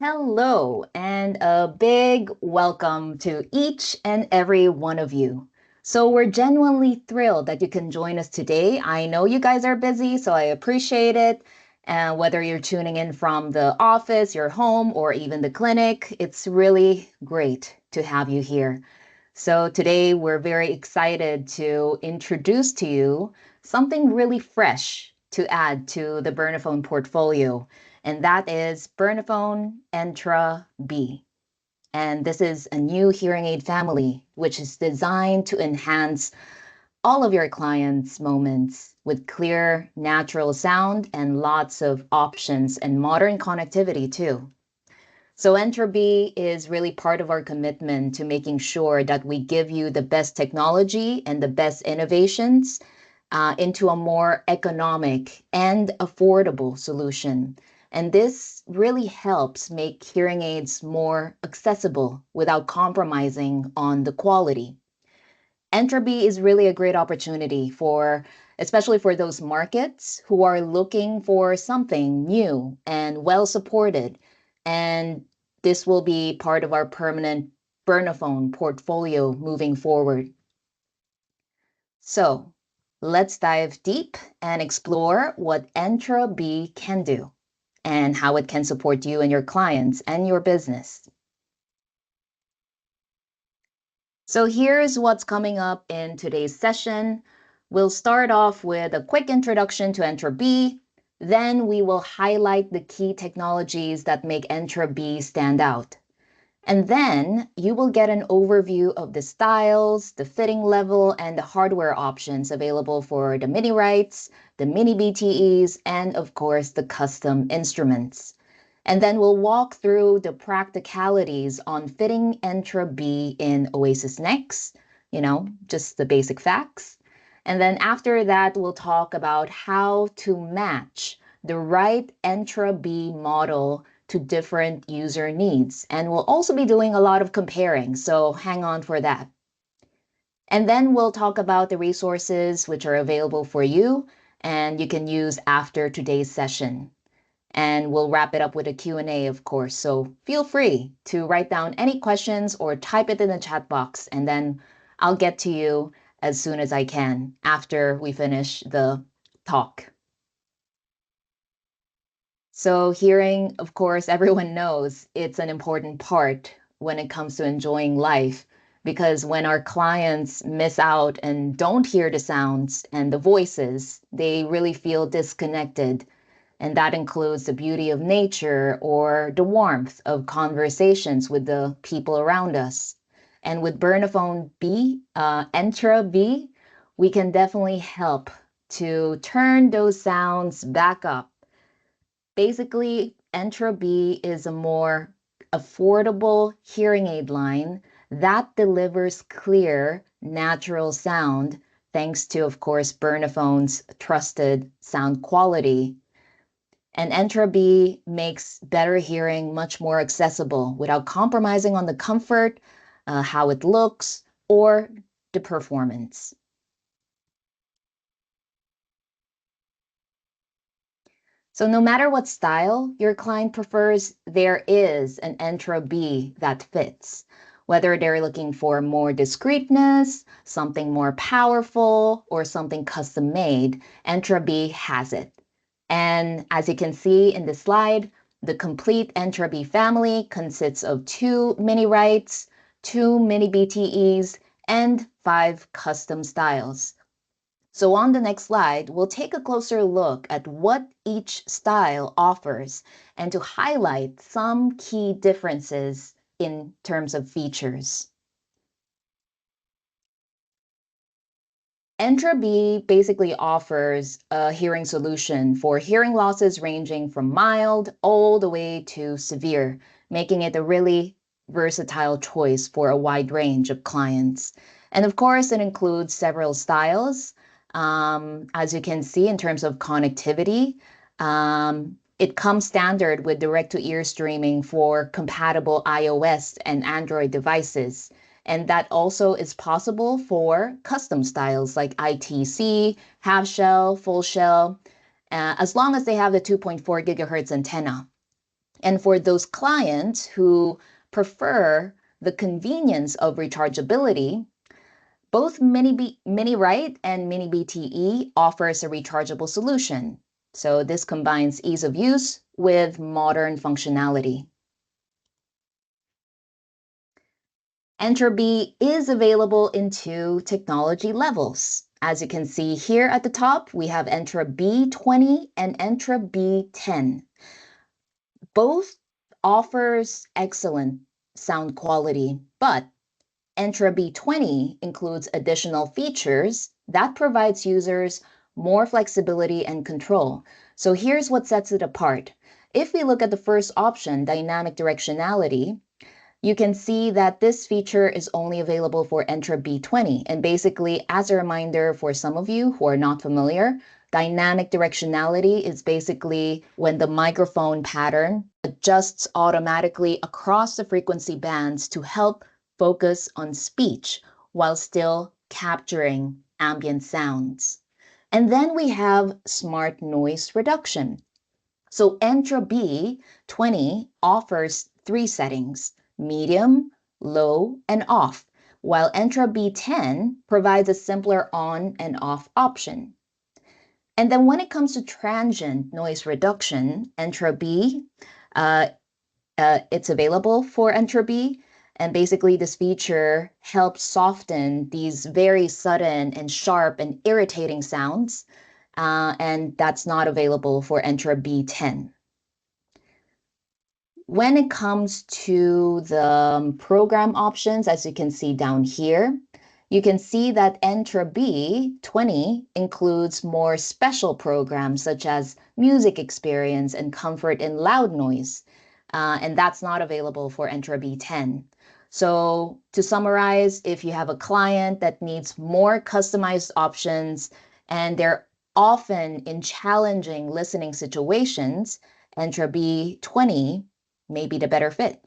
Hello, and a big welcome to each and every one of you. So, we're genuinely thrilled that you can join us today. I know you guys are busy, so I appreciate it. And whether you're tuning in from the office, your home, or even the clinic, it's really great to have you here. So, today we're very excited to introduce to you something really fresh to add to the Bernafon portfolio, and that is Bernafon Entra B. And this is a new hearing aid family, which is designed to enhance all of your clients' moments with clear, natural sound and lots of options and modern connectivity too. So Entra B is really part of our commitment to making sure that we give you the best technology and the best innovations into a more economic and affordable solution. And this really helps make hearing aids more accessible without compromising on the quality. Entra B is really a great opportunity for, especially for those markets who are looking for something new and well supported. And this will be part of our permanent Bernafon portfolio moving forward. So let's dive deep and explore what Entra B can do and how it can support you and your clients and your business. So here's what's coming up in today's session. We'll start off with a quick introduction to Entra B. Then we will highlight the key technologies that make Entra B stand out. And then you will get an overview of the styles, the fitting level, and the hardware options available for the miniRITEs, the miniBTEs, and of course the custom instruments. And then we'll walk through the practicalities on fitting Entra B in Oasis Next, just the basic facts. And then after that, we'll talk about how to match the right Entra B model to different user needs. And we'll also be doing a lot of comparing, so hang on for that. And then we'll talk about the resources which are available for you and you can use after today's session. And we'll wrap it up with a Q&A, of course. So feel free to write down any questions or type it in the chat box, and then I'll get to you as soon as I can after we finish the talk. So hearing, of course, everyone knows it's an important part when it comes to enjoying life, because when our clients miss out and don't hear the sounds and the voices, they really feel disconnected. And that includes the beauty of nature or the warmth of conversations with the people around us. And with Bernafon B, Entra B, we can definitely help to turn those sounds back up. Basically, Entra B is a more affordable hearing aid line that delivers clear, natural sound, thanks to, of course, Bernafon's trusted sound quality. And Entra B makes better hearing much more accessible without compromising on the comfort, how it looks, or the performance. So no matter what style your client prefers, there is an Entra B that fits. Whether they're looking for more discreetness, something more powerful, or something custom made, Entra B has it. And as you can see in the slide, the complete Entra B family consists of 2 miniRITEs, 2 miniBTEs, and 5 custom styles. So on the next slide, we'll take a closer look at what each style offers and to highlight some key differences in terms of features. Entra B basically offers a hearing solution for hearing losses ranging from mild all the way to severe, making it a really versatile choice for a wide range of clients. And of course, it includes several styles. As you can see, in terms of connectivity, it comes standard with direct-to-ear streaming for compatible iOS and Android devices. And that also is possible for custom styles like ITC, half shell, full shell, as long as they have the 2.4 gigahertz antenna. And for those clients who prefer the convenience of rechargeability, both miniRITE and miniBTE offers a rechargeable solution. So this combines ease of use with modern functionality. Entra B is available in 2 technology levels. As you can see here at the top, we have Entra B20 and Entra B10. Both offers excellent sound quality, but Entra B20 includes additional features that provides users more flexibility and control. So here's what sets it apart. If we look at the first option, dynamic directionality, you can see that this feature is only available for Entra B20. And basically, as a reminder for some of you who are not familiar, dynamic directionality is basically when the microphone pattern adjusts automatically across the frequency bands to help focus on speech while still capturing ambient sounds. And then we have smart noise reduction. So Entra B20 offers 3 settings: medium, low, and off, while Entra B10 provides a simpler on and off option. And then when it comes to transient noise reduction, Entra B, it's available for Entra B, and basically this feature helps soften these very sudden and sharp and irritating sounds, and that's not available for Entra B10. When it comes to the program options, as you can see down here, you can see that Entra B20 includes more special programs such as music experience and comfort in loud noise, and that's not available for Entra B10. So to summarize, if you have a client that needs more customized options and they're often in challenging listening situations, Entra B20 may be the better fit.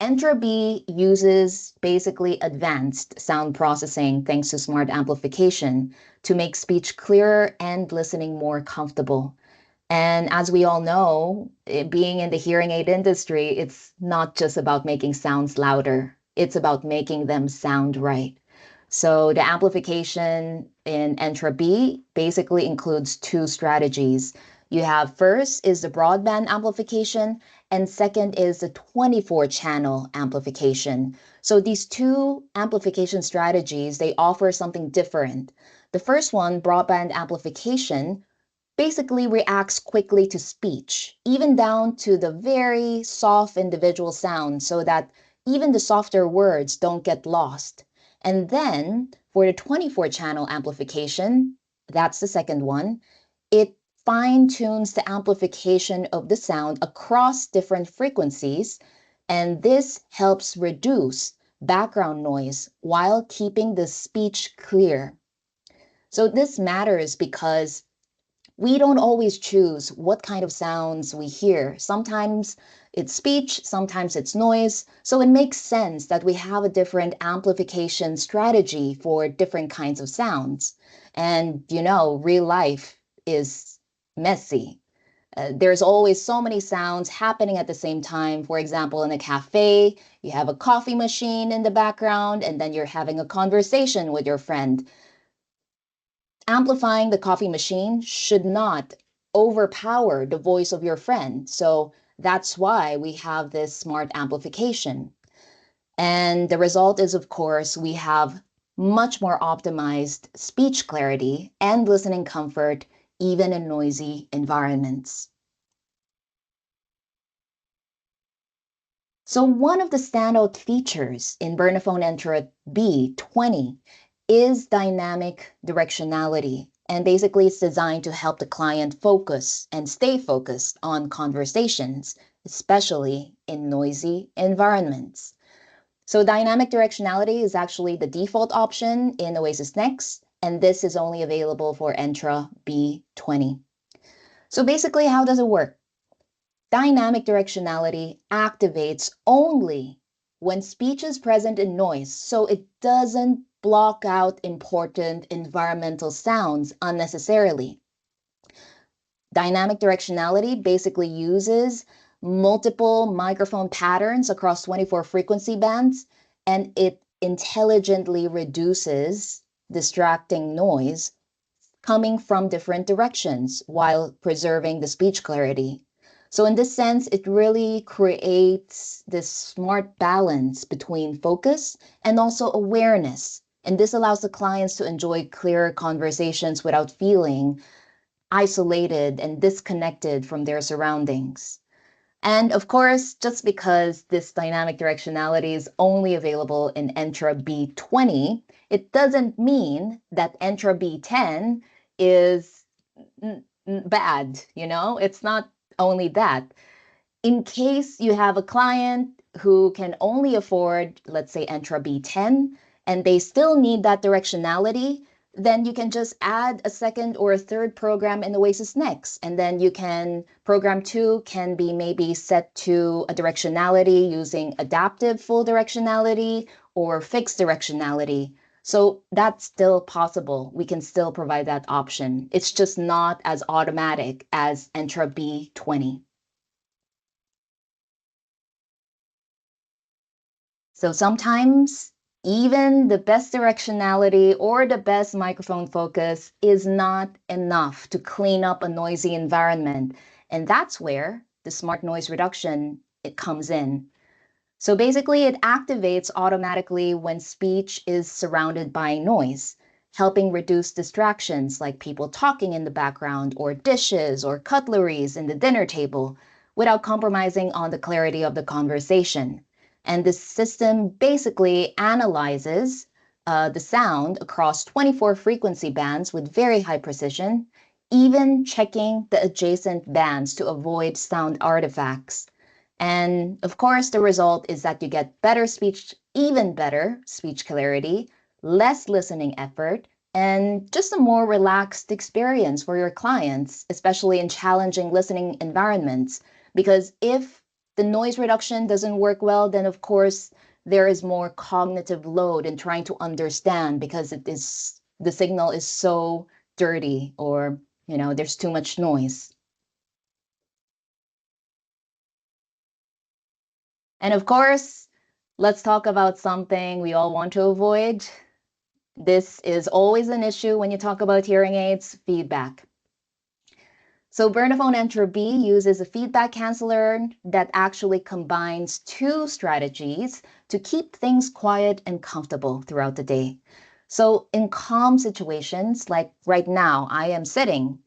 Entra B uses basically advanced sound processing thanks to smart amplification to make speech clearer and listening more comfortable. And as we all know, being in the hearing aid industry, it's not just about making sounds louder, it's about making them sound right. So the amplification in Entra B basically includes 2 strategies. You have first is the broadband amplification, and second is the 24-channel amplification. So these 2 amplification strategies, they offer something different. The first one, broadband amplification, basically reacts quickly to speech, even down to the very soft individual sounds so that even the softer words don't get lost. And then for the 24-channel amplification, that's the second one, it fine-tunes the amplification of the sound across different frequencies, and this helps reduce background noise while keeping the speech clear. So this matters because we don't always choose what kind of sounds we hear. Sometimes it's speech, sometimes it's noise. So it makes sense that we have a different amplification strategy for different kinds of sounds. And you know, real life is messy. There's always so many sounds happening at the same time. For example, in a cafe, you have a coffee machine in the background, and then you're having a conversation with your friend. Amplifying the coffee machine should not overpower the voice of your friend. So that's why we have this smart amplification. And the result is, of course, we have much more optimized speech clarity and listening comfort, even in noisy environments. So one of the standout features in Bernafon Entra B20 is dynamic directionality. And basically it's designed to help the client focus and stay focused on conversations, especially in noisy environments. So dynamic directionality is actually the default option in Oasis Next, and this is only available for Entra B20. So basically, how does it work? Dynamic directionality activates only when speech is present in noise, so it doesn't block out important environmental sounds unnecessarily. Dynamic directionality basically uses multiple microphone patterns across 24 frequency bands, and it intelligently reduces distracting noise coming from different directions while preserving the speech clarity. So in this sense, it really creates this smart balance between focus and also awareness. And this allows the clients to enjoy clearer conversations without feeling isolated and disconnected from their surroundings. And of course, just because this dynamic directionality is only available in Entra B20, it doesn't mean that Entra B10 is bad, you know? It's not only that. In case you have a client who can only afford, let's say, Entra B10, and they still need that directionality, then you can just add a second or a third program in Oasis Next. And then you can, program 2 can be maybe set to a directionality using adaptive full directionality or fixed directionality. So that's still possible. We can still provide that option. It's just not as automatic as Entra B20. So sometimes even the best directionality or the best microphone focus is not enough to clean up a noisy environment. And that's where the smart noise reduction it comes in. So basically it activates automatically when speech is surrounded by noise, helping reduce distractions like people talking in the background or dishes or cutleries in the dinner table without compromising on the clarity of the conversation. And this system basically analyzes the sound across 24 frequency bands with very high precision, even checking the adjacent bands to avoid sound artifacts. And of course, the result is that you get better speech, even better speech clarity, less listening effort, and just a more relaxed experience for your clients, especially in challenging listening environments. Because if the noise reduction doesn't work well, then of course there is more cognitive load in trying to understand because the signal is so dirty or there's too much noise. And of course, let's talk about something we all want to avoid. This is always an issue when you talk about hearing aids: feedback. So Bernafon Entra B uses a feedback canceller that actually combines two strategies to keep things quiet and comfortable throughout the day. So in calm situations, like right now, I am sitting,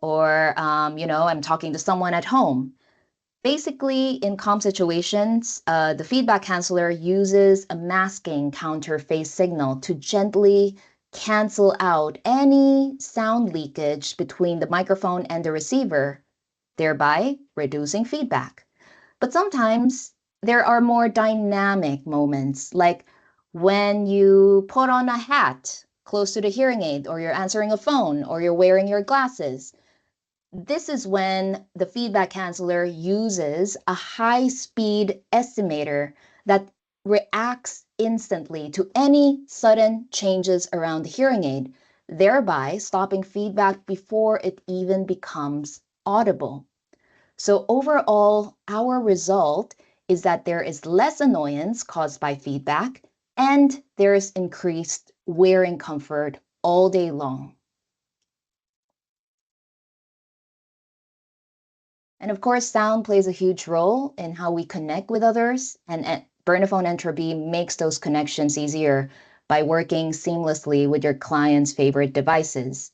or I'm talking to someone at home. Basically, in calm situations, the feedback canceller uses a masking counter phase signal to gently cancel out any sound leakage between the microphone and the receiver, thereby reducing feedback. But sometimes there are more dynamic moments, like when you put on a hat close to the hearing aid, or you're answering a phone, or you're wearing your glasses. This is when the feedback canceller uses a high-speed estimator that reacts instantly to any sudden changes around the hearing aid, thereby stopping feedback before it even becomes audible. So overall, our result is that there is less annoyance caused by feedback, and there is increased wearing comfort all day long. And of course, sound plays a huge role in how we connect with others, and Bernafon Entra B makes those connections easier by working seamlessly with your client's favorite devices.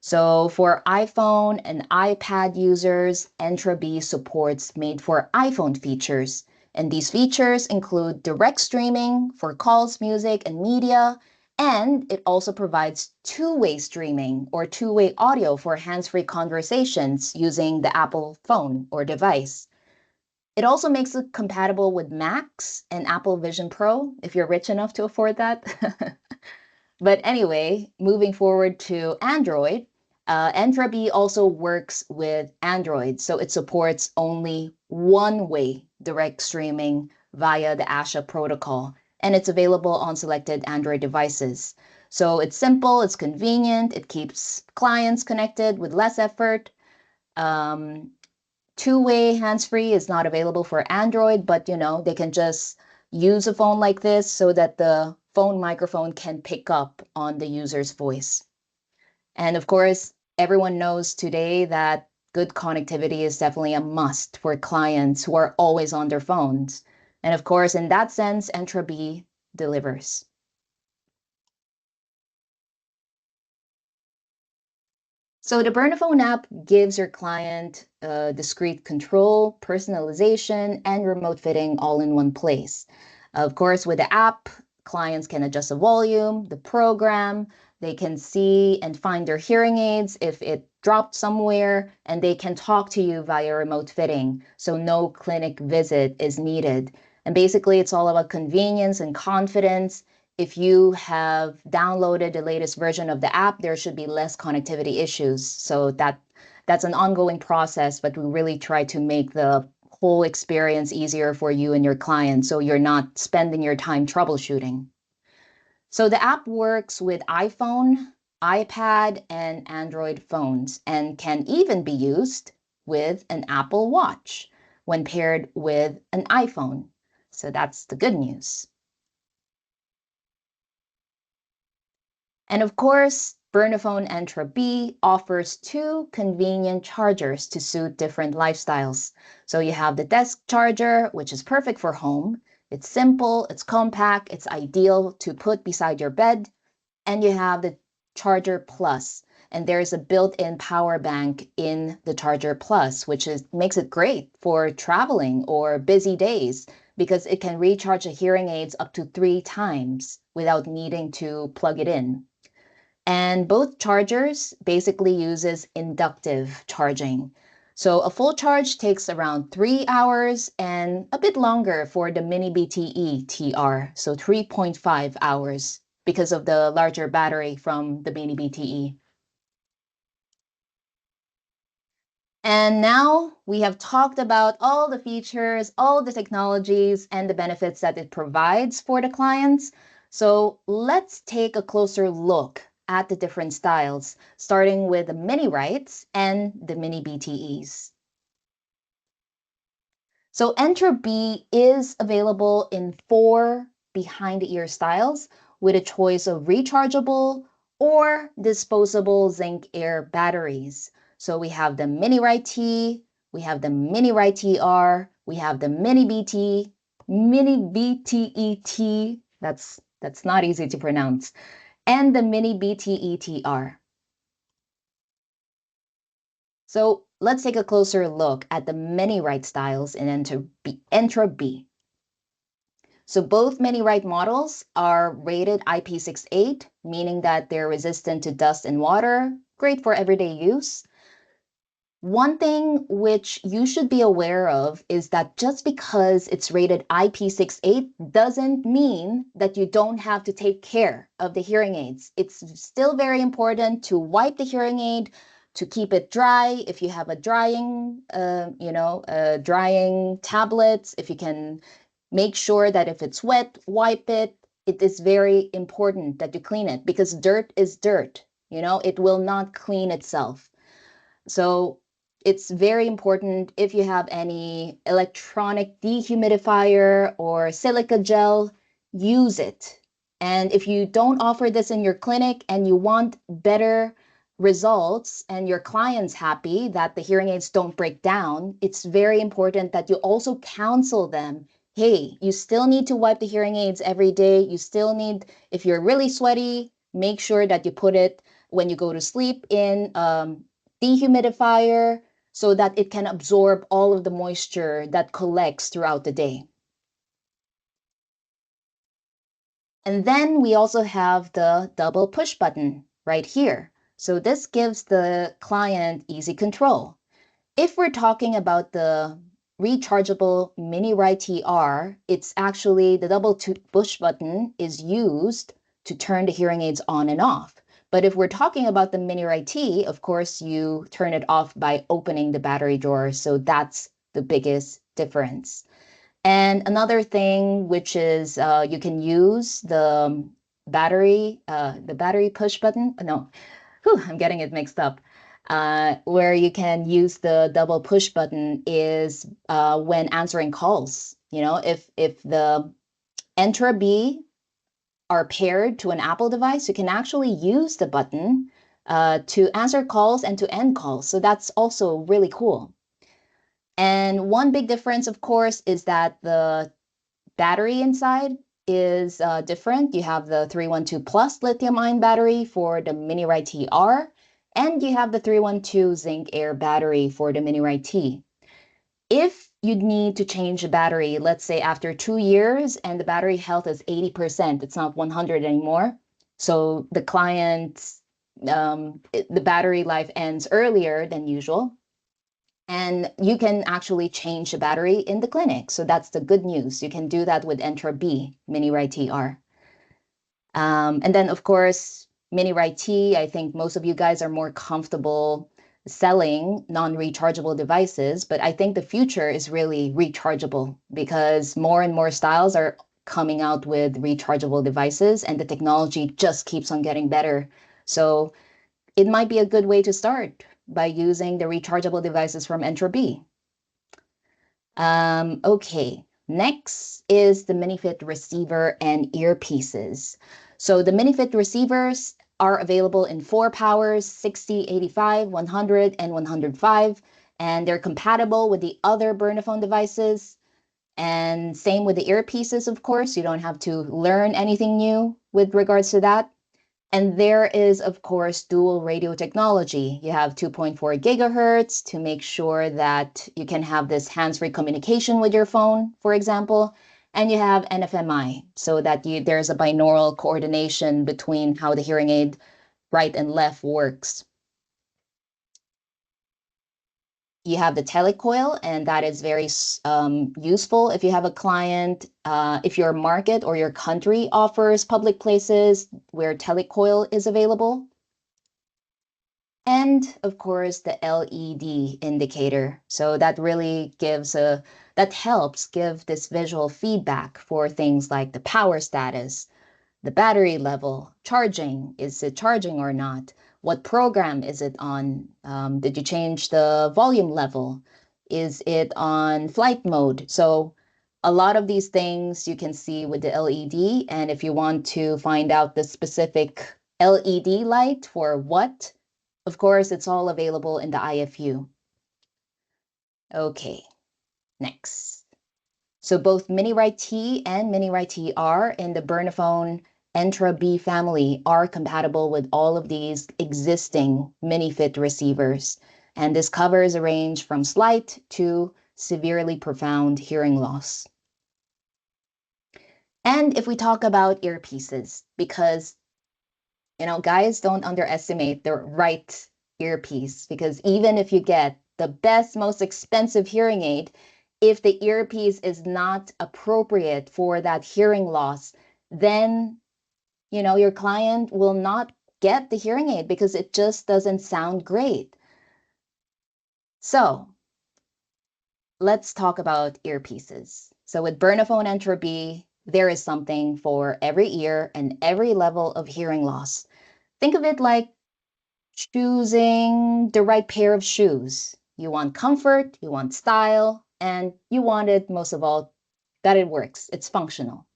So for iPhone and iPad users, Entra B supports made for iPhone features. And these features include direct streaming for calls, music, and media. And it also provides two-way streaming or two-way audio for hands-free conversations using the Apple phone or device. It also makes it compatible with Macs and Apple Vision Pro if you're rich enough to afford that. But anyway, moving forward to Android, Entra B also works with Android, so it supports only one-way direct streaming via the ASHA protocol, and it's available on selected Android devices. So it's simple, it's convenient, it keeps clients connected with less effort. Two-way hands-free is not available for Android, but they can just use a phone like this so that the phone microphone can pick up on the user's voice. And of course, everyone knows today that good connectivity is definitely a must for clients who are always on their phones. And of course, in that sense, Entra B delivers. So the Bernafon app gives your client discrete control, personalization, and remote fitting all in one place. Of course, with the app, clients can adjust the volume, the program, they can see and find their hearing aids if it dropped somewhere, and they can talk to you via remote fitting, so no clinic visit is needed. And basically, it's all about convenience and confidence. If you have downloaded the latest version of the app, there should be less connectivity issues. So that's an ongoing process, but we really try to make the whole experience easier for you and your client so you're not spending your time troubleshooting. So the app works with iPhone, iPad, and Android phones and can even be used with an Apple Watch when paired with an iPhone. So that's the good news. And of course, Bernafon Entra B offers two convenient chargers to suit different lifestyles. So you have the desk charger, which is perfect for home. It's simple, it's compact, it's ideal to put beside your bed. And you have the Charger Plus. And there's a built-in power bank in the Charger Plus, which makes it great for traveling or busy days because it can recharge the hearing aids up to 3 times without needing to plug it in. And both chargers basically uses inductive charging. So a full charge takes around 3 hours and a bit longer for the miniBTE TR, so 3.5 hours because of the larger battery from the miniBTE. And now we have talked about all the features, all the technologies, and the benefits that it provides for the clients. So let's take a closer look at the different styles, starting with the miniRITEs and the miniBTEs. So Entra B is available in 4 behind-the-ear styles with a choice of rechargeable or disposable zinc air batteries. So we have the miniRITE, we have the miniRITE-R, we have the miniBTE, miniBTET, that's not easy to pronounce, and the miniBTE-TR. So let's take a closer look at the miniRITE styles in Entra B. So both miniRITE models are rated IP68, meaning that they're resistant to dust and water, great for everyday use. One thing which you should be aware of is that just because it's rated IP68 doesn't mean that you don't have to take care of the hearing aids. It's still very important to wipe the hearing aid, to keep it dry. If you have a drying, drying tablets, if you can make sure that if it's wet, wipe it. It is very important that you clean it because dirt is dirt. It will not clean itself. So it's very important if you have any electronic dehumidifier or silica gel, use it. And if you don't offer this in your clinic and you want better results and your clients happy that the hearing aids don't break down, it's very important that you also counsel them. Hey, you still need to wipe the hearing aids every day. You still need, if you're really sweaty, make sure that you put it when you go to sleep in dehumidifier so that it can absorb all of the moisture that collects throughout the day. And then we also have the double push button right here. So this gives the client easy control. If we're talking about the rechargeable miniRITE-R, it's actually the double push button is used to turn the hearing aids on and off. But if we're talking about the miniRITE, of course, you turn it off by opening the battery drawer. So that's the biggest difference. And another thing, which is you can use the battery push button. No, I'm getting it mixed up. Where you can use the double push button is when answering calls. If the Entra B are paired to an Apple device, you can actually use the button to answer calls and to end calls. So that's also really cool. And one big difference, of course, is that the battery inside is different. You have the 312 plus lithium-ion battery for the miniRITE R, and you have the 312 zinc air battery for the miniRITE T. If you need to change the battery, let's say after 2 years and the battery health is 80%, it's not 100 anymore. So the the battery life ends earlier than usual. And you can actually change the battery in the clinic. So that's the good news. You can do that with Entra B, miniRITE R. And then, of course, miniRITE, I think most of you guys are more comfortable selling non-rechargeable devices, but I think the future is really rechargeable because more and more styles are coming out with rechargeable devices and the technology just keeps on getting better. So it might be a good way to start by using the rechargeable devices from Entra B. Okay, next is the miniFIT receiver and earpieces. So the miniFIT receivers are available in 4 powers, 60, 85, 100, and 105, and they're compatible with the other Bernafon devices. And same with the earpieces, of course. You don't have to learn anything new with regards to that. And there is, of course, dual radio technology. You have 2.4 gigahertz to make sure that you can have this hands-free communication with your phone, for example. And you have NFMI so that there's a binaural coordination between how the hearing aid right and left works. You have the telecoil, and that is very useful if you have a client, if your market or your country offers public places where telecoil is available. And of course, the LED indicator. So that really that helps give this visual feedback for things like the power status, the battery level, charging, is it charging or not? What program is it on? Did you change the volume level? Is it on flight mode? So a lot of these things you can see with the LED. And if you want to find out the specific LED light for what, of course, it's all available in the IFU. Okay, next. So both miniRITE and miniRITE R in the Bernafon Entra B family are compatible with all of these existing miniFIT receivers. And this covers a range from slight to severely profound hearing loss. And if we talk about earpieces, because guys, don't underestimate the right earpiece, because even if you get the best, most expensive hearing aid, if the earpiece is not appropriate for that hearing loss, then, your client will not get the hearing aid because it just doesn't sound great. So let's talk about earpieces. So with Bernafon Entra B, there is something for every ear and every level of hearing loss. Think of it like choosing the right pair of shoes. You want comfort, you want style, and you want it, most of all, that it works, it's functional.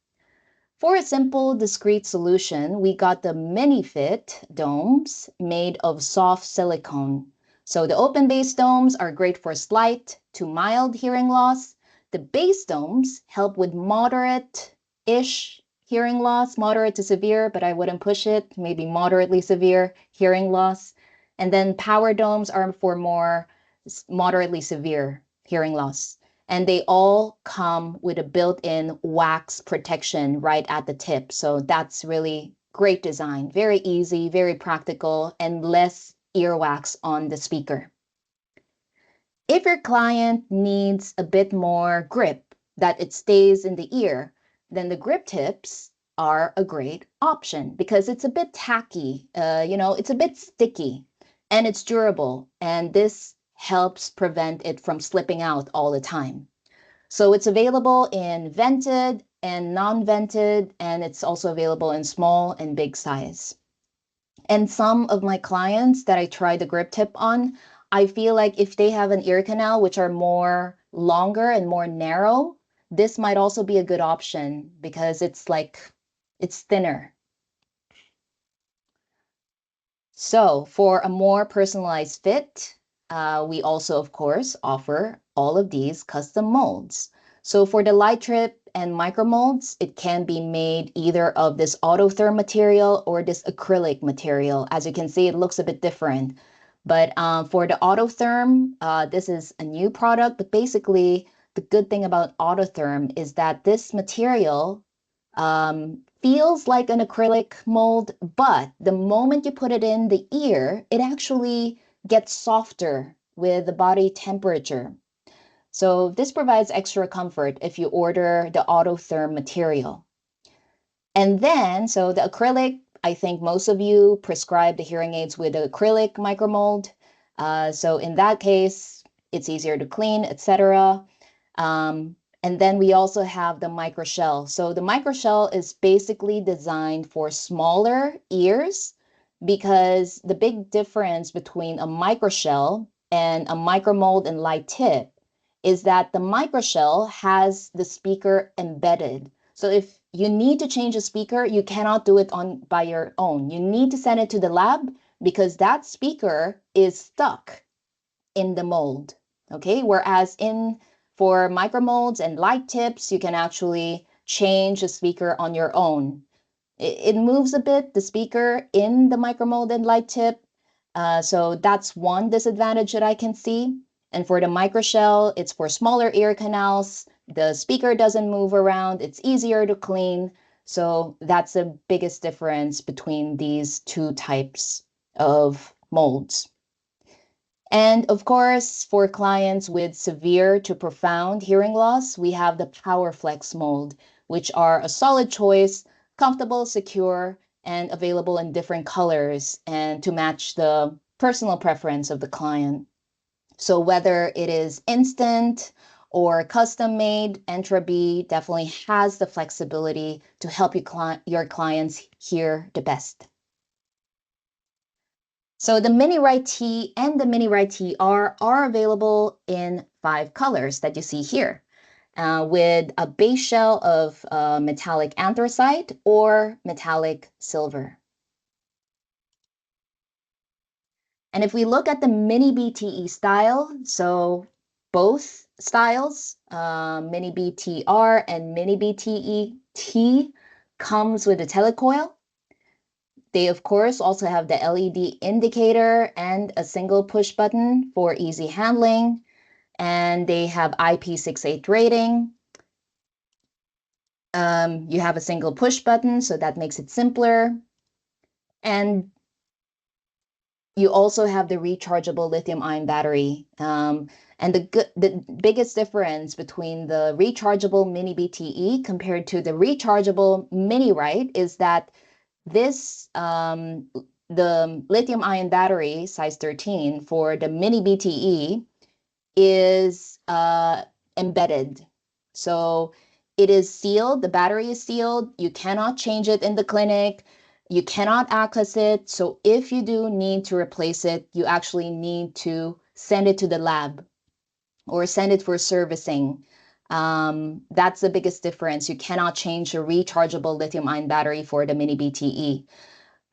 For a simple, discreet solution, we got the miniFIT domes made of soft silicone. So the open base domes are great for slight to mild hearing loss. The base domes help with moderate-ish hearing loss, moderate to severe, but I wouldn't push it, maybe moderately severe hearing loss. And then power domes are for more moderately severe hearing loss. And they all come with a built-in wax protection right at the tip. So that's really great design, very easy, very practical, and less earwax on the speaker. If your client needs a bit more grip, that it stays in the ear, then the grip tips are a great option because it's a bit tacky, it's a bit sticky and it's durable. And this helps prevent it from slipping out all the time. So it's available in vented and non-vented, and it's also available in small and big size. And some of my clients that I tried the grip tip on, I feel like if they have an ear canal, which are more longer and more narrow, this might also be a good option because it's thinner. So for a more personalized fit, we also, of course, offer all of these custom molds. So for the light trip and micro molds, it can be made either of this autotherm material or this acrylic material. As you can see, it looks a bit different. But for the autotherm, this is a new product, but basically the good thing about autotherm is that this material feels like an acrylic mold, but the moment you put it in the ear, it actually gets softer with the body temperature. So this provides extra comfort if you order the autotherm material. And then, so the acrylic, I think most of you prescribe the hearing aids with the acrylic micromold. So in that case, it's easier to clean, etc. And then we also have the microshell. So the microshell is basically designed for smaller ears because the big difference between a microshell and a micromold and light tip is that the microshell has the speaker embedded. So if you need to change a speaker, you cannot do it on by your own. You need to send it to the lab because that speaker is stuck in the mold. Okay, whereas for micromolds and light tips, you can actually change the speaker on your own. It moves a bit, the speaker in the micromold and light tip. So that's one disadvantage that I can see. And for the microshell, it's for smaller ear canals. The speaker doesn't move around. It's easier to clean. So that's the biggest difference between these two types of molds. And of course, for clients with severe to profound hearing loss, we have the PowerFlex mold, which are a solid choice, comfortable, secure, and available in different colors and to match the personal preference of the client. So whether it is instant or custom made, Entra B definitely has the flexibility to help your clients hear the best. So the miniRITE and the miniRITE are available in 5 colors that you see here, with a base shell of metallic anthracite or metallic silver. And if we look at the miniBTE style, so both styles, miniBTR and miniBTE T, comes with a telecoil. They, of course, also have the LED indicator and a single push button for easy handling. And they have IP68 rating. You have a single push button, so that makes it simpler. And you also have the rechargeable lithium-ion battery. And the biggest difference between the rechargeable miniBTE compared to the rechargeable miniRITE is that this the lithium-ion battery size 13 for the miniBTE is embedded. So it is sealed, the battery is sealed, you cannot change it in the clinic, you cannot access it. So if you do need to replace it, you actually need to send it to the lab or send it for servicing. That's the biggest difference. You cannot change a rechargeable lithium-ion battery for the miniBTE.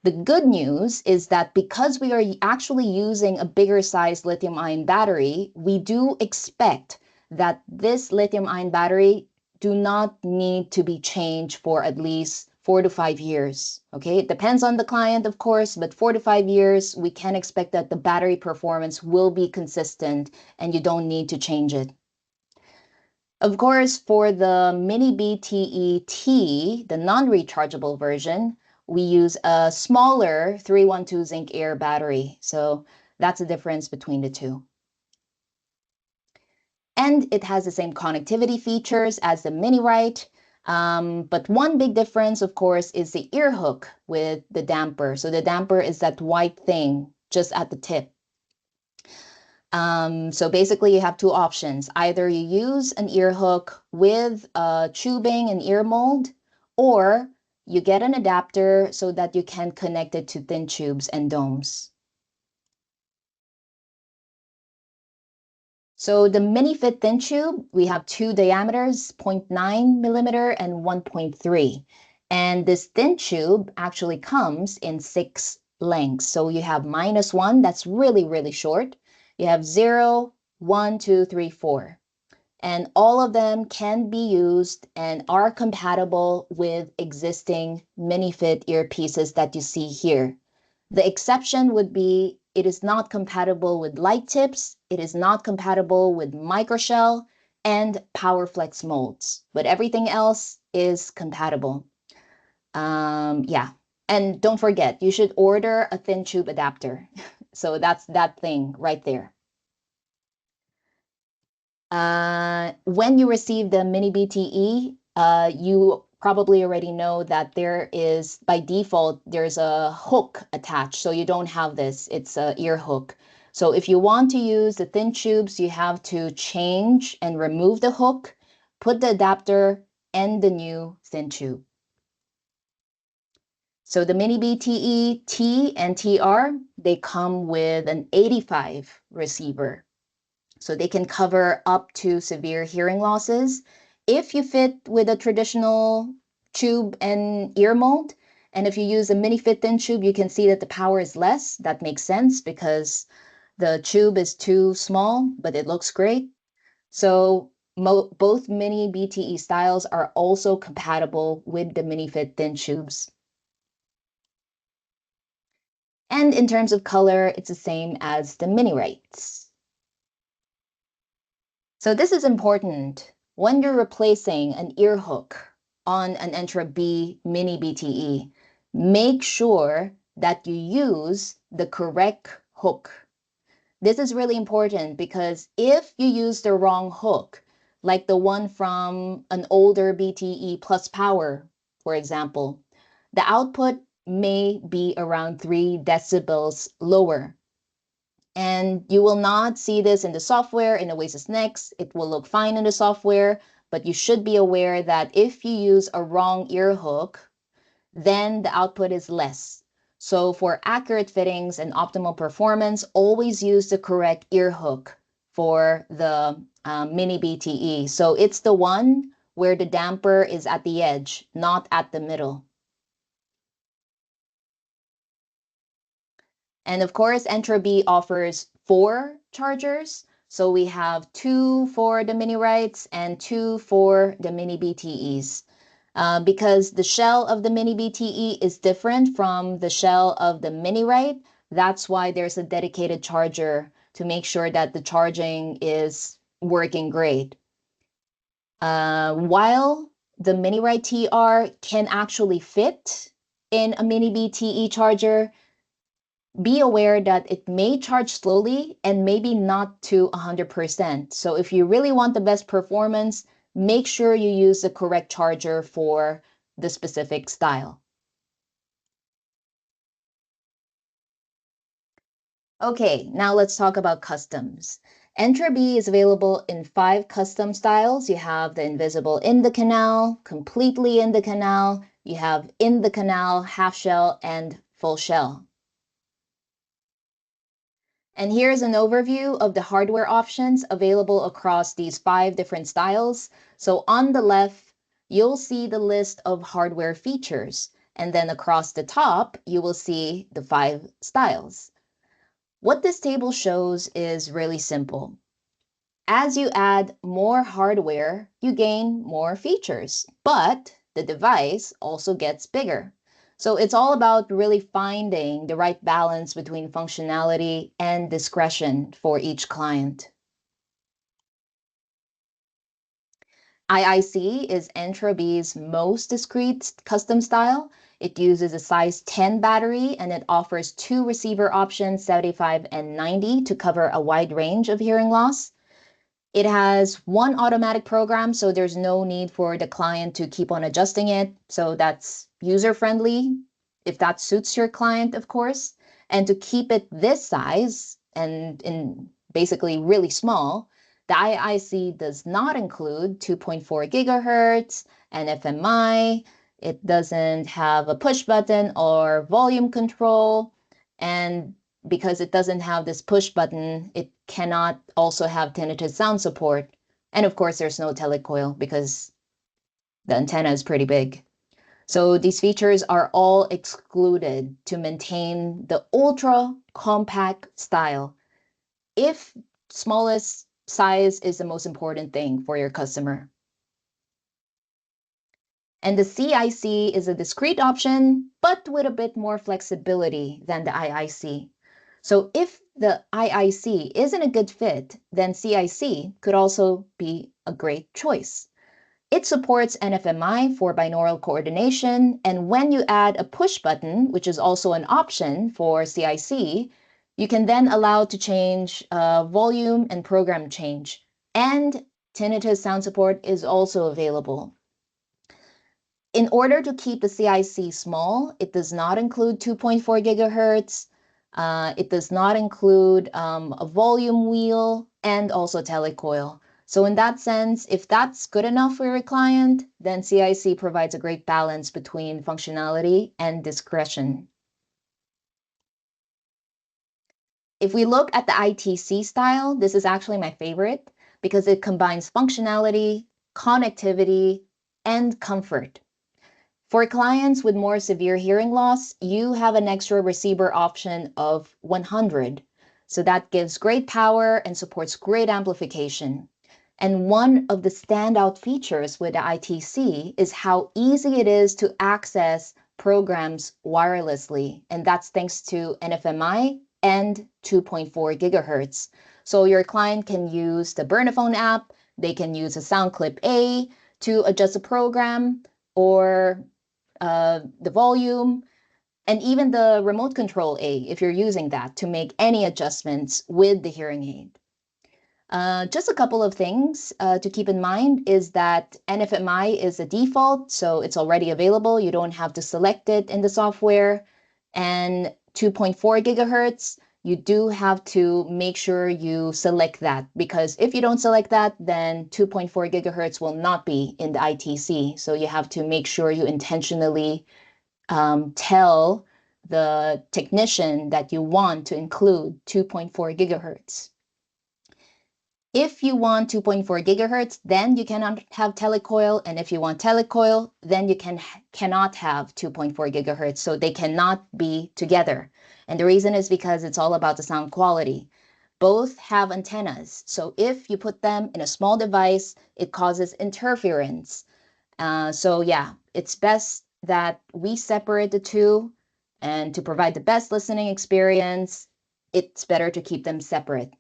The good news is that because we are actually using a bigger size lithium-ion battery, we do expect that this lithium-ion battery do not need to be changed for at least 4 to 5 years. Okay, it depends on the client, of course, but 4 to 5 years, we can expect that the battery performance will be consistent and you don't need to change it. Of course, for the miniBTE T, the non-rechargeable version, we use a smaller 312 zinc air battery. So that's the difference between the two. And it has the same connectivity features as the miniRITE. But one big difference, of course, is the ear hook with the damper. So the damper is that white thing just at the tip. So basically you have two options. Either you use an ear hook with tubing and ear mold, or you get an adapter so that you can connect it to thin tubes and domes. So the mini-fit thin tube, we have two diameters, 0.9 millimeter and 1.3. And this thin tube actually comes in 6 lengths. So you have -1, that's really, really short. You have 0, 1, 2, 3, 4. And all of them can be used and are compatible with existing mini-fit earpieces that you see here. The exception would be it is not compatible with light tips, it is not compatible with microshell and PowerFlex molds, but everything else is compatible. Yeah, and don't forget, you should order a thin tube adapter. So that's that thing right there. When you receive the miniBTE, you probably already know that there is, by default, there's a hook attached. So you don't have this, it's a ear hook. So if you want to use the thin tubes, you have to change and remove the hook, put the adapter and the new thin tube. So the miniBTE T and TR, they come with an 85 receiver. So they can cover up to severe hearing losses. If you fit with a traditional tube and ear mold, and if you use a mini fit thin tube, you can see that the power is less. That makes sense because the tube is too small, but it looks great. So both mini BTE styles are also compatible with the mini fit thin tubes. And in terms of color, it's the same as the miniRITEs. So this is important. When you're replacing an ear hook on an Entra B mini BTE, make sure that you use the correct hook. This is really important because if you use the wrong hook, like the one from an older BTE plus power, for example, the output may be around 3 decibels lower. And you will not see this in the software in Oasis Next. It will look fine in the software, but you should be aware that if you use a wrong ear hook, then the output is less. So for accurate fittings and optimal performance, always use the correct ear hook for the mini BTE. So it's the one where the damper is at the edge, not at the middle. And of course, Entra B offers 4 chargers. So we have 2 for the miniRITEs and 2 for the mini BTEs. Because the shell of the mini BTE is different from the shell of the miniRITE, that's why there's a dedicated charger to make sure that the charging is working great. While the miniRITE TR can actually fit in a mini BTE charger, be aware that it may charge slowly and maybe not to 100%. So if you really want the best performance, make sure you use the correct charger for the specific style. Okay, now let's talk about customs. Entra B is available in 5 custom styles. You have the invisible in the canal, completely in the canal, you have in the canal, half shell, and full shell. And here's an overview of the hardware options available across these 5 different styles. So on the left, you'll see the list of hardware features. And then across the top, you will see the 5 styles. What this table shows is really simple. As you add more hardware, you gain more features, but the device also gets bigger. So it's all about really finding the right balance between functionality and discretion for each client. IIC is Entra B's most discreet custom style. It uses a size 10 battery and it offers 2 receiver options, 75 and 90, to cover a wide range of hearing loss. It has 1 automatic program, so there's no need for the client to keep on adjusting it. So that's user-friendly, if that suits your client, of course. And to keep it this size and in basically really small, the IIC does not include 2.4 gigahertz and FMI. It doesn't have a push button or volume control. And because it doesn't have this push button, it cannot also have tinnitus sound support. And of course, there's no telecoil because the antenna is pretty big. So these features are all excluded to maintain the ultra compact style. If smallest size is the most important thing for your customer. And the CIC is a discrete option, but with a bit more flexibility than the IIC. So if the IIC isn't a good fit, then CIC could also be a great choice. It supports NFMI for binaural coordination, and when you add a push button, which is also an option for CIC, you can then allow to change volume and program change. And tinnitus sound support is also available. In order to keep the CIC small, it does not include 2.4 gigahertz. It does not include a volume wheel and also telecoil. So in that sense, if that's good enough for your client, then CIC provides a great balance between functionality and discretion. If we look at the ITC style, this is actually my favorite because it combines functionality, connectivity, and comfort. For clients with more severe hearing loss, you have an extra receiver option of 100. So that gives great power and supports great amplification. And one of the standout features with the ITC is how easy it is to access programs wirelessly. And that's thanks to NFMI and 2.4 gigahertz. So your client can use the Bernafon app, they can use a SoundClip A to adjust a program or the volume, and even the remote control A if you're using that to make any adjustments with the hearing aid. Just a couple of things to keep in mind is that NFMI is a default, so it's already available. You don't have to select it in the software. And 2.4 gigahertz, you do have to make sure you select that because if you don't select that, then 2.4 gigahertz will not be in the ITC. So you have to make sure you intentionally tell the technician that you want to include 2.4 gigahertz. If you want 2.4 gigahertz, then you cannot have telecoil. And if you want telecoil, then you cannot have 2.4 gigahertz. So they cannot be together. And the reason is because it's all about the sound quality. Both have antennas. So if you put them in a small device, it causes interference. So yeah, it's best that we separate the two. And to provide the best listening experience, it's better to keep them separate.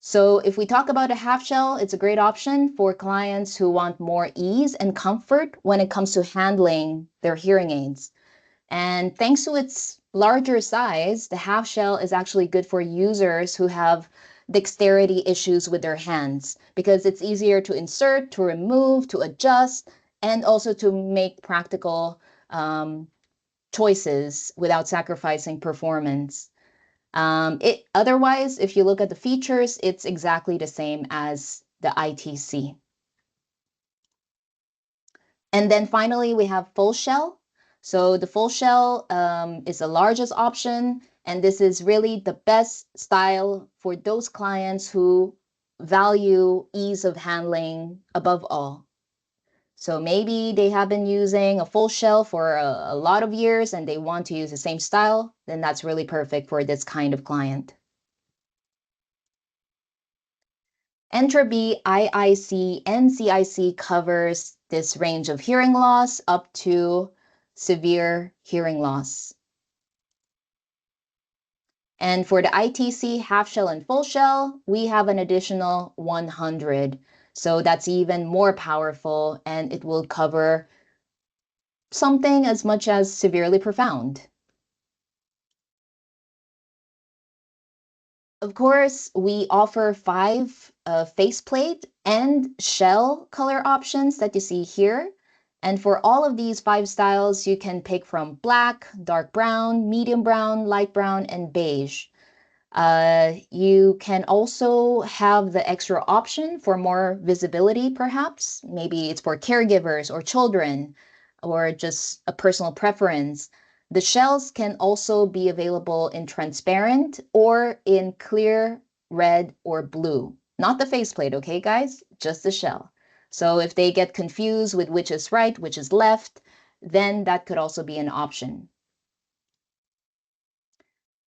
So if we talk about a half shell, it's a great option for clients who want more ease and comfort when it comes to handling their hearing aids. And thanks to its larger size, the half shell is actually good for users who have dexterity issues with their hands because it's easier to insert, to remove, to adjust, and also to make practical choices without sacrificing performance. Otherwise, if you look at the features, it's exactly the same as the ITC. And then finally, we have full shell. So the full shell is the largest option, and this is really the best style for those clients who value ease of handling above all. So maybe they have been using a full shell for a lot of years and they want to use the same style, then that's really perfect for this kind of client. Entra B, IIC, and CIC covers this range of hearing loss up to severe hearing loss. And for the ITC half shell and full shell, we have an additional 100. So that's even more powerful and it will cover something as much as severely profound. Of course, we offer 5 faceplate and shell color options that you see here. And for all of these 5 styles, you can pick from black, dark brown, medium brown, light brown, and beige. You can also have the extra option for more visibility, perhaps. Maybe it's for caregivers or children or just a personal preference. The shells can also be available in transparent or in clear red or blue. Not the faceplate, okay, guys? Just the shell. So if they get confused with which is right, which is left, then that could also be an option.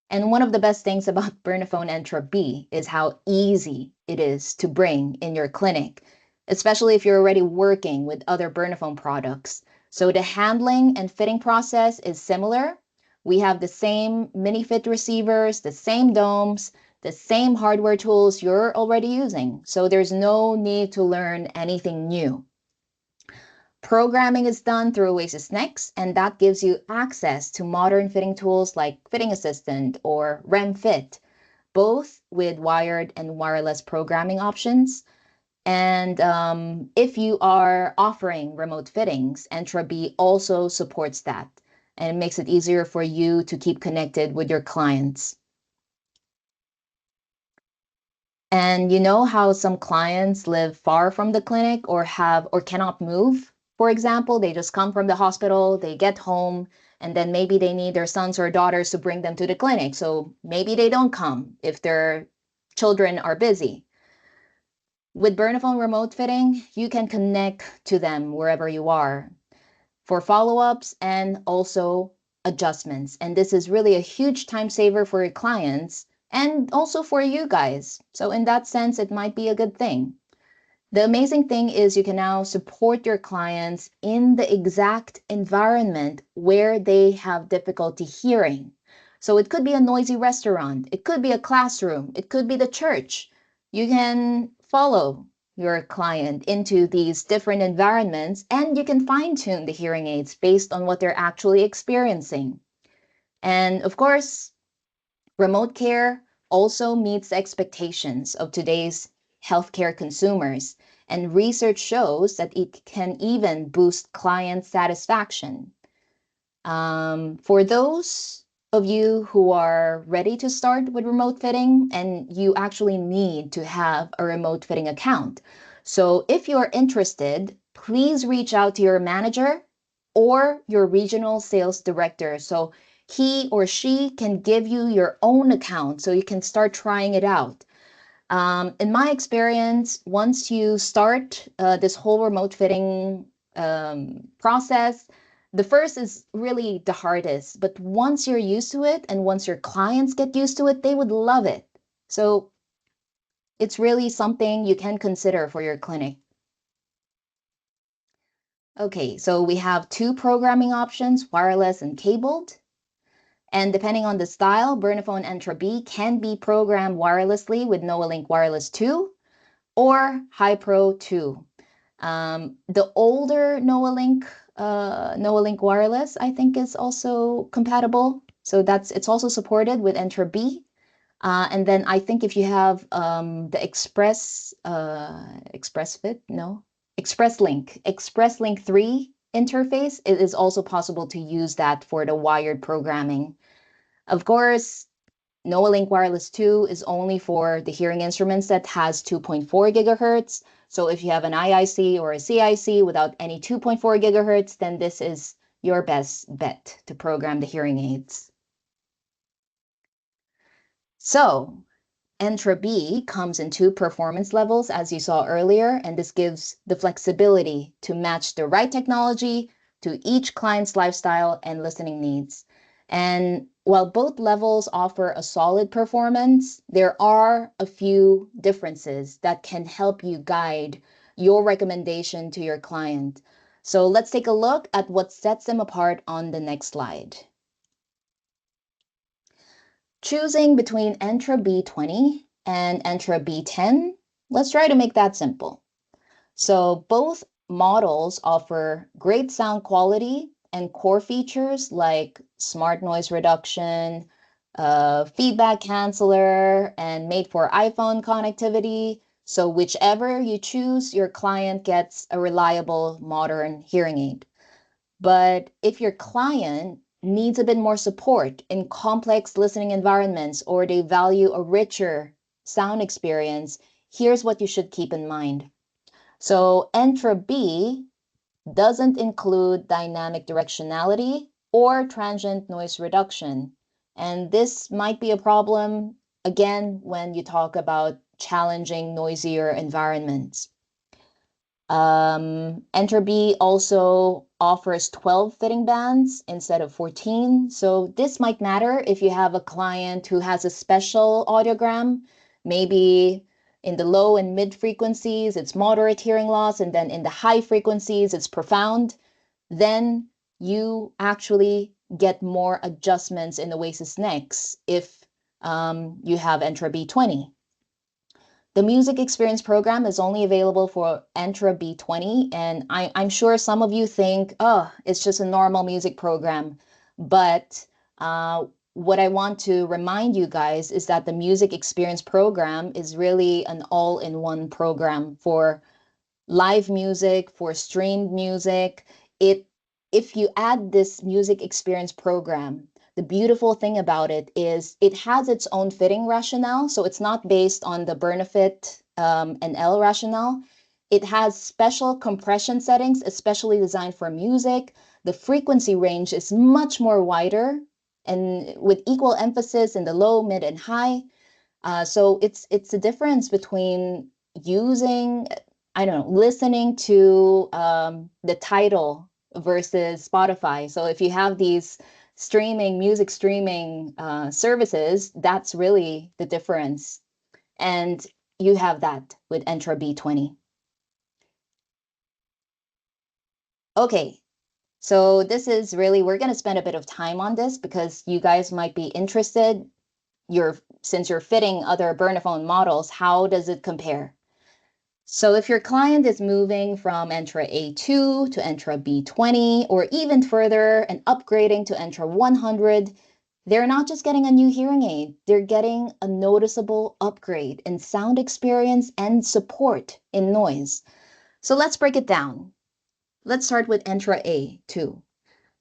And one of the best things about Bernafon Entra B is how easy it is to bring in your clinic, especially if you're already working with other Bernafon products. So the handling and fitting process is similar. We have the same mini fit receivers, the same domes, the same hardware tools you're already using. So there's no need to learn anything new. Programming is done through Oasis Next, and that gives you access to modern fitting tools like Fitting Assistant or REMFit, both with wired and wireless programming options. And if you are offering remote fittings, Entra B also supports that, and it makes it easier for you to keep connected with your clients. And you know how some clients live far from the clinic or have or cannot move? For example, they just come from the hospital, they get home, and then maybe they need their sons or daughters to bring them to the clinic. So maybe they don't come if their children are busy. With Bernafon remote fitting, you can connect to them wherever you are for follow-ups and also adjustments. And this is really a huge time saver for your clients and also for you guys. So in that sense, it might be a good thing. The amazing thing is you can now support your clients in the exact environment where they have difficulty hearing. So it could be a noisy restaurant, it could be a classroom, it could be the church. You can follow your client into these different environments and you can fine tune the hearing aids based on what they're actually experiencing. And of course, remote care also meets the expectations of today's healthcare consumers, and research shows that it can even boost client satisfaction. For those of you who are ready to start with remote fitting, and you actually need to have a remote fitting account. So if you're interested, please reach out to your manager or your regional sales director. So he or she can give you your own account so you can start trying it out. In my experience, once you start this whole remote fitting process, the first is really the hardest. But once you're used to it and once your clients get used to it, they would love it. So it's really something you can consider for your clinic. Okay, so we have two programming options, wireless and cabled. And depending on the style, Bernafon Entra B can be programmed wirelessly with NoaLink Wireless 2 or HiPro 2. The older NoaLink Wireless, I think, is also compatible. So it's also supported with Entra B. And then I think if you have the Express Link 3 interface, it is also possible to use that for the wired programming. Of course, NoaLink Wireless 2 is only for the hearing instruments that has 2.4 gigahertz. So if you have an IIC or a CIC without any 2.4 gigahertz, then this is your best bet to program the hearing aids. So Entra B comes in two performance levels, as you saw earlier, and this gives the flexibility to match the right technology to each client's lifestyle and listening needs. And while both levels offer a solid performance, there are a few differences that can help you guide your recommendation to your client. So let's take a look at what sets them apart on the next slide. Choosing between Entra B20 and Entra B10, let's try to make that simple. So both models offer great sound quality and core features like smart noise reduction, feedback canceller, and made for iPhone connectivity. So whichever you choose, your client gets a reliable modern hearing aid. But if your client needs a bit more support in complex listening environments, or they value a richer sound experience, here's what you should keep in mind. So Entra B doesn't include dynamic directionality or transient noise reduction. And this might be a problem, again, when you talk about challenging, noisier environments. Entra B also offers 12 fitting bands instead of 14. So this might matter if you have a client who has a special audiogram, maybe in the low and mid frequencies, it's moderate hearing loss, and then in the high frequencies, it's profound. Then you actually get more adjustments in Oasis Next if you have Entra B20. The music experience program is only available for Entra B20, and I'm sure some of you think, oh, it's just a normal music program. But what I want to remind you guys is that the music experience program is really an all-in-one program for live music, for streamed music. If you add this music experience program, the beautiful thing about it is it has its own fitting rationale. So it's not based on the Bernafon and L rationale. It has special compression settings, especially designed for music. The frequency range is much more wider and with equal emphasis in the low, mid, and high. So it's the difference between using, I don't know, listening to the title versus Spotify. So if you have these music streaming services, that's really the difference. And you have that with Entra B20. Okay, so this is really, we're going to spend a bit of time on this because you guys might be interested. Since you're fitting other Bernafon models, how does it compare? So if your client is moving from Entra A2 to Entra B20, or even further and upgrading to Entra 100, they're not just getting a new hearing aid, they're getting a noticeable upgrade in sound experience and support in noise. So let's break it down. Let's start with Entra A2.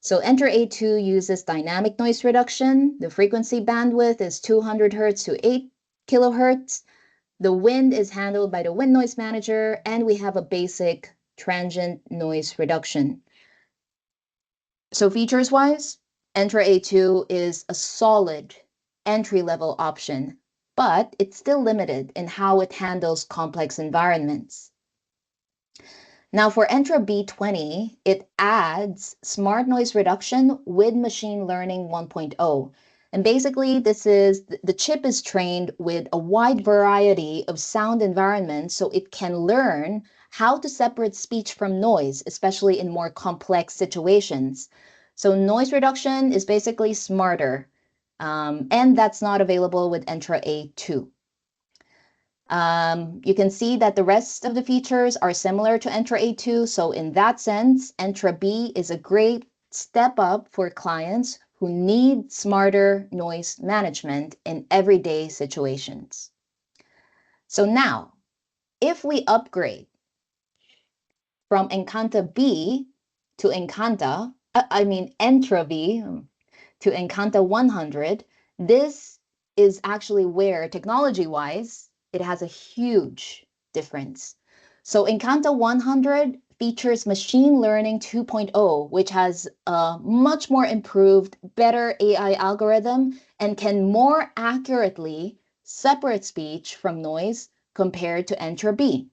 So Entra A2 uses dynamic noise reduction. The frequency bandwidth is 200 Hz to 8 kilohertz. The wind is handled by the wind noise manager, and we have a basic transient noise reduction. So features-wise, Entra A2 is a solid entry-level option, but it's still limited in how it handles complex environments. Now for Entra B20, it adds smart noise reduction with machine learning 1.0. And basically the chip is trained with a wide variety of sound environments, so it can learn how to separate speech from noise, especially in more complex situations. So noise reduction is basically smarter, and that's not available with Entra A2. You can see that the rest of the features are similar to Entra A2. So in that sense, Entra B is a great step up for clients who need smarter noise management in everyday situations. So now, if we upgrade from Entra B to Entra B to Entra 100, this is actually where technology-wise, it has a huge difference. So Entra 100 features machine learning 2.0, which has a much more improved, better AI algorithm and can more accurately separate speech from noise compared to Entra B.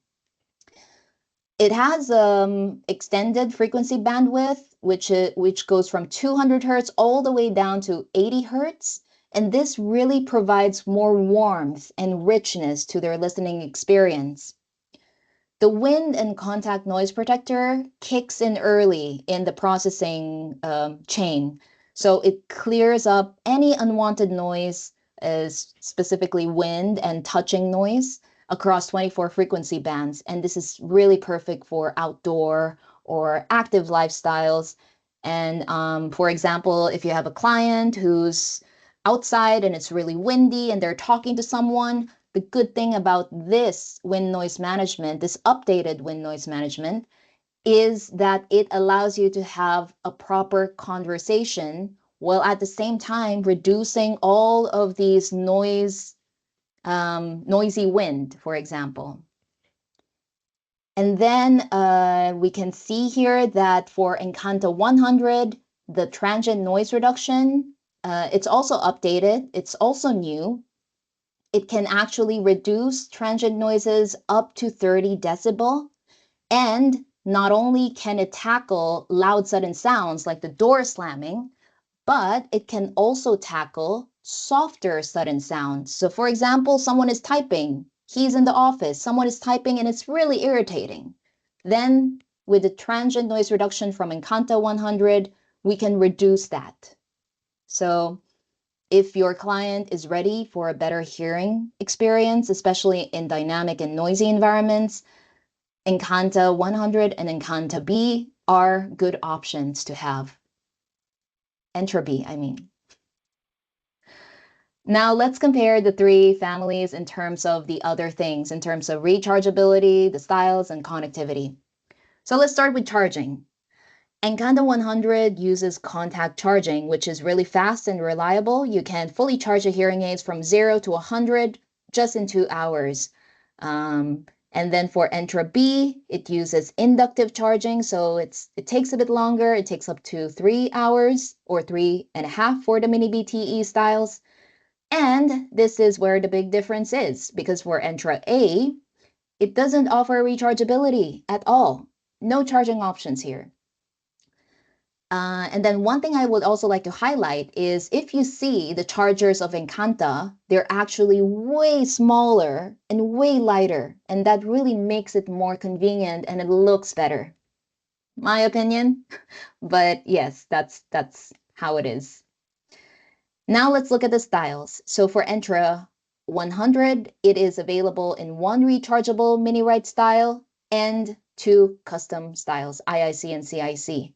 It has extended frequency bandwidth, which goes from 200 Hertz all the way down to 80 Hertz. And this really provides more warmth and richness to their listening experience. The wind and contact noise protector kicks in early in the processing chain. So it clears up any unwanted noise, specifically wind and touching noise, across 24 frequency bands. And this is really perfect for outdoor or active lifestyles. And for example, if you have a client who's outside and it's really windy and they're talking to someone, the good thing about this wind noise management, this updated wind noise management, is that it allows you to have a proper conversation while at the same time reducing all of these noisy wind, for example. And then we can see here that for Encanto 100, the transient noise reduction, it's also updated. It's also new. It can actually reduce transient noises up to 30 decibel. And not only can it tackle loud sudden sounds like the door slamming, but it can also tackle softer sudden sounds. So for example, someone is typing, he's in the office, someone is typing and it's really irritating. Then with the transient noise reduction from Encanto 100, we can reduce that. So if your client is ready for a better hearing experience, especially in dynamic and noisy environments, Encanto 100 and Encanto B are good options to have. Entra B, I mean. Now let's compare the three families in terms of the other things, in terms of rechargeability, the styles, and connectivity. So let's start with charging. Encanto 100 uses contact charging, which is really fast and reliable. You can fully charge your hearing aids from 0 to 100 just in 2 hours. And then for Entra B, it uses inductive charging, so it takes a bit longer. It takes up to 3 hours or 3.5 for the miniBTE styles. And this is where the big difference is, because for Entra A, it doesn't offer rechargeability at all. No charging options here. And then one thing I would also like to highlight is if you see the chargers of Encanta, they're actually way smaller and way lighter, and that really makes it more convenient and it looks better. My opinion, but yes, that's how it is. Now let's look at the styles. So for Entra 100, it is available in one rechargeable miniRITE style and two custom styles, IIC and CIC.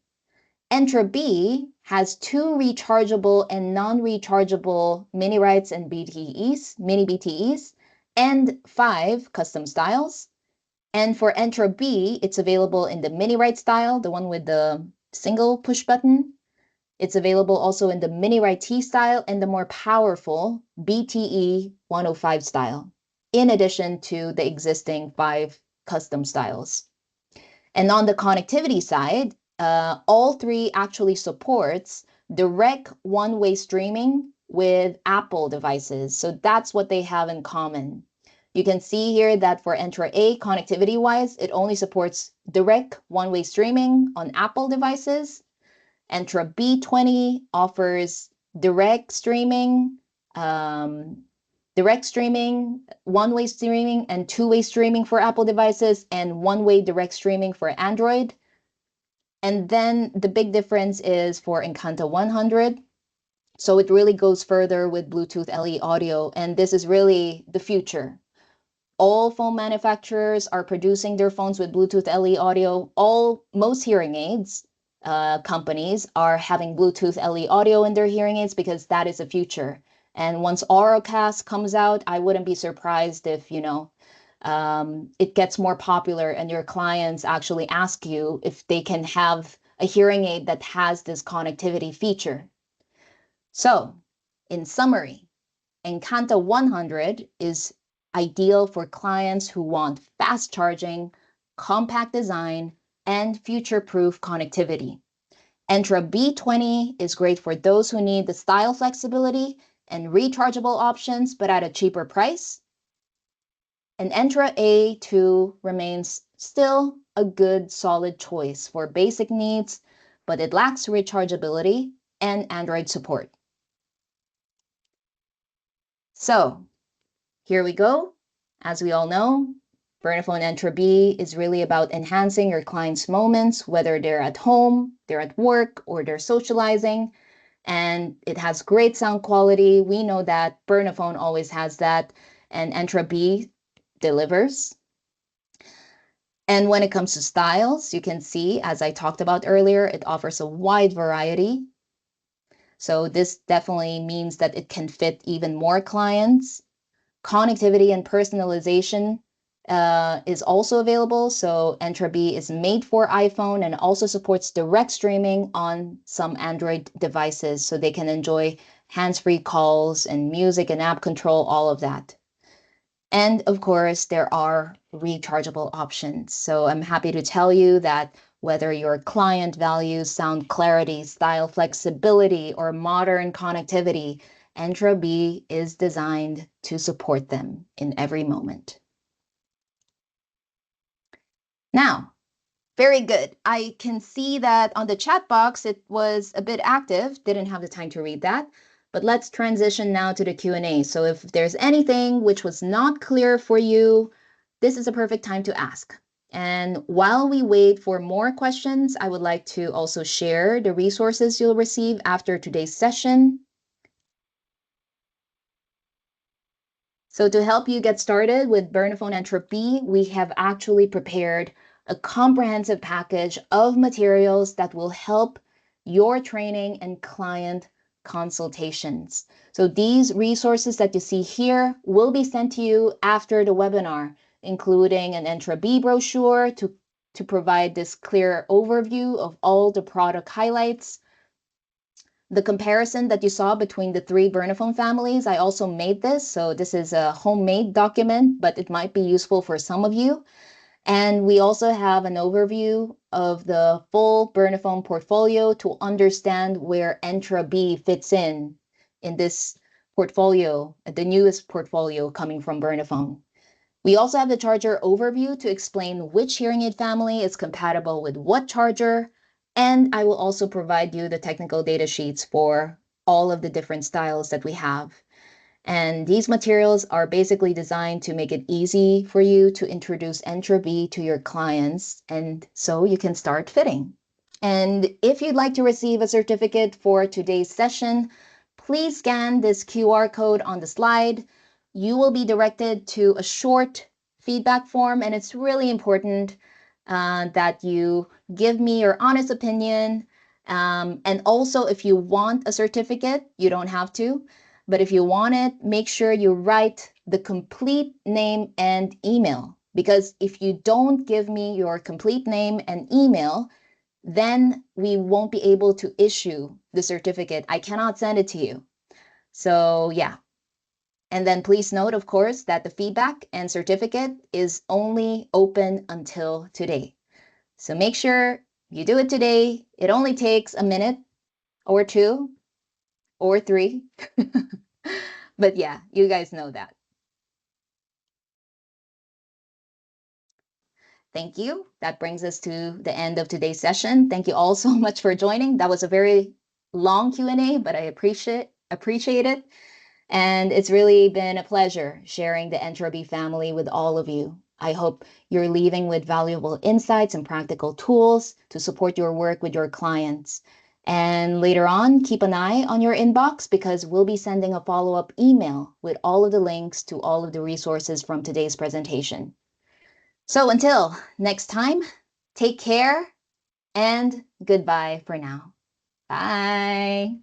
Entra B has two rechargeable and non-rechargeable miniRITEs and BTEs, mini-BTEs, and 5 custom styles. And for Entra B, it's available in the miniRITE style, the one with the single push button. It's available also in the miniRITE style and the more powerful BTE 105 style, in addition to the existing 5 custom styles. And on the connectivity side, all three actually supports direct one-way streaming with Apple devices. So that's what they have in common. You can see here that for Entra A, connectivity-wise, it only supports direct one-way streaming on Apple devices. Entra B20 offers direct streaming, one-way streaming, and two-way streaming for Apple devices, and one-way direct streaming for Android. And then the big difference is for Encanto 100. So it really goes further with Bluetooth LE audio, and this is really the future. All phone manufacturers are producing their phones with Bluetooth LE audio. Most hearing aids companies are having Bluetooth LE audio in their hearing aids because that is the future. And once Aurocast comes out, I wouldn't be surprised if, it gets more popular and your clients actually ask you if they can have a hearing aid that has this connectivity feature. So, in summary, Encanto 100 is ideal for clients who want fast charging, compact design, and future-proof connectivity. Entra B20 is great for those who need the style flexibility and rechargeable options, but at a cheaper price. And Entra A2 remains still a good, solid choice for basic needs, but it lacks rechargeability and Android support. So here we go. As we all know, Bernafon Entra B is really about enhancing your clients' moments, whether they're at home, they're at work, or they're socializing. And it has great sound quality. We know that Bernafon always has that, and Entra B delivers. And when it comes to styles, you can see, as I talked about earlier, it offers a wide variety. So this definitely means that it can fit even more clients. Connectivity and personalization is also available. So Entra B is made for iPhone and also supports direct streaming on some Android devices, so they can enjoy hands-free calls and music and app control, all of that. And of course, there are rechargeable options. So I'm happy to tell you that whether your client values sound clarity, style flexibility, or modern connectivity, Entra B is designed to support them in every moment. Now, very good. I can see that on the chat box, it was a bit active. Didn't have the time to read that. But let's transition now to the Q&A. So if there's anything which was not clear for you, this is a perfect time to ask. And while we wait for more questions, I would like to also share the resources you'll receive after today's session. So to help you get started with Bernafon Entra B, we have actually prepared a comprehensive package of materials that will help your training and client consultations. So these resources that you see here will be sent to you after the webinar, including an Entra B brochure to provide this clear overview of all the product highlights. The comparison that you saw between the three Bernafon families, I also made this. So this is a homemade document, but it might be useful for some of you. And we also have an overview of the full Bernafon portfolio to understand where Entra B fits in this portfolio, the newest portfolio coming from Bernafon. We also have the charger overview to explain which hearing aid family is compatible with what charger, and I will also provide you the technical data sheets for all of the different styles that we have. And these materials are basically designed to make it easy for you to introduce Entra B to your clients, and so you can start fitting. And if you'd like to receive a certificate for today's session, please scan this QR code on the slide. You will be directed to a short feedback form, and it's really important that you give me your honest opinion. And also, if you want a certificate, you don't have to, but if you want it, make sure you write the complete name and email, because if you don't give me your complete name and email, then we won't be able to issue the certificate. I cannot send it to you. So yeah. And then please note, of course, that the feedback and certificate is only open until today. So make sure you do it today. It only takes a minute or two or three. But yeah, you guys know that. Thank you. That brings us to the end of today's session. Thank you all so much for joining. That was a very long Q&A, but I appreciate it. And it's really been a pleasure sharing the Entra B family with all of you. I hope you're leaving with valuable insights and practical tools to support your work with your clients. And later on, keep an eye on your inbox, because we'll be sending a follow-up email with all of the links to all of the resources from today's presentation. So until next time, take care and goodbye for now. Bye.